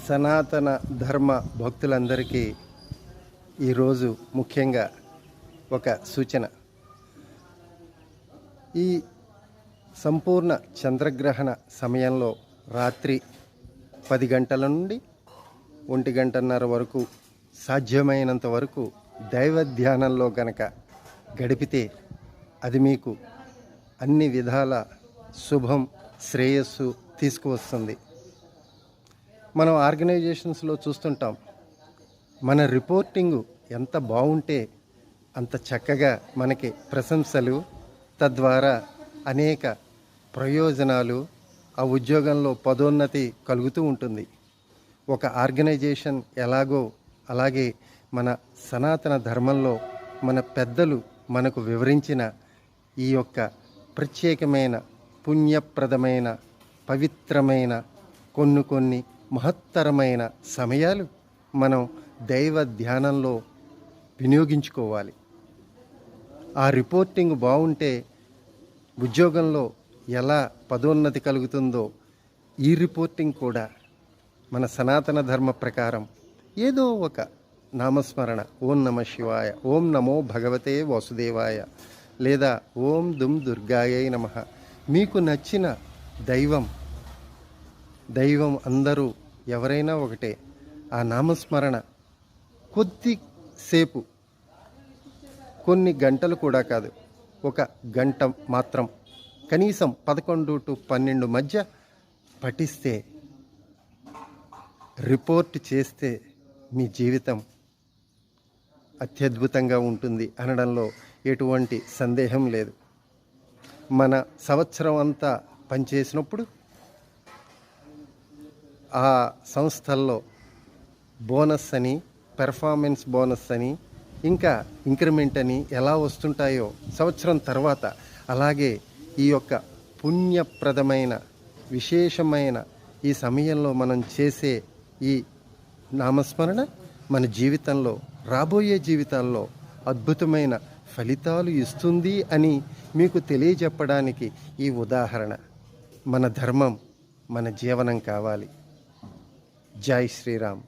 సనాతన ధర్మ భక్తులందరికీ ఈరోజు ముఖ్యంగా ఒక సూచన. ఈ సంపూర్ణ చంద్రగ్రహణ సమయంలో రాత్రి 10 గంటల నుండి 1 గంటన్నర వరకు సాధ్యమైనంత వరకు దైవ ధ్యానంలో గనక గడిపితే అది మీకు అన్ని విధాల శుభం శ్రేయస్సు తీసుకువస్తుంది. మనం ఆర్గనైజేషన్స్లో చూస్తుంటాం, మన రిపోర్టింగు ఎంత బాగుంటే అంత చక్కగా మనకి ప్రశంసలు, తద్వారా అనేక ప్రయోజనాలు, ఆ ఉద్యోగంలో పదోన్నతి కలుగుతూ ఉంటుంది. ఒక ఆర్గనైజేషన్ ఎలాగో అలాగే మన సనాతన ధర్మంలో మన పెద్దలు మనకు వివరించిన ఈ యొక్క ప్రత్యేకమైన పుణ్యప్రదమైన పవిత్రమైన కొన్ని మహత్తరమైన సమయాలు మనం దైవ ధ్యానంలో వినియోగించుకోవాలి. ఆ రిపోర్టింగ్ బాగుంటే ఉద్యోగంలో ఎలా పదోన్నతి కలుగుతుందో ఈ రిపోర్టింగ్ కూడా మన సనాతన ధర్మ ప్రకారం ఏదో ఒక నామస్మరణ, ఓం నమ శివాయ, ఓం నమో భగవతే వాసుదేవాయ, లేదా ఓం దుమ్ దుర్గాయై నమః, మీకు నచ్చిన దైవం అందరూ ఎవరైనా ఒకటే, ఆ నామస్మరణ కొద్దిసేపు, కొన్ని గంటలు కూడా కాదు, 1 గంట మాత్రం కనీసం 11 to 12 మధ్య పఠిస్తే, రిపోర్ట్ చేస్తే మీ జీవితం అత్యద్భుతంగా ఉంటుంది అనడంలో ఎటువంటి సందేహం లేదు. మన సంవత్సరం అంతా పనిచేసినప్పుడు ఆ సంస్థల్లో బోనస్ అని, పెర్ఫార్మెన్స్ బోనస్ అని, ఇంకా ఇంక్రిమెంట్ అని ఎలా వస్తుంటాయో సంవత్సరం తర్వాత, అలాగే ఈ యొక్క పుణ్యప్రదమైన విశేషమైన ఈ సమయంలో మనం చేసే ఈ నామస్మరణ మన జీవితంలో, రాబోయే జీవితాల్లో అద్భుతమైన ఫలితాలు ఇస్తుంది అని మీకు తెలియజెప్పడానికి ఈ ఉదాహరణ. మన ధర్మం మన జీవనం కావాలి. జై శ్రీరామ్.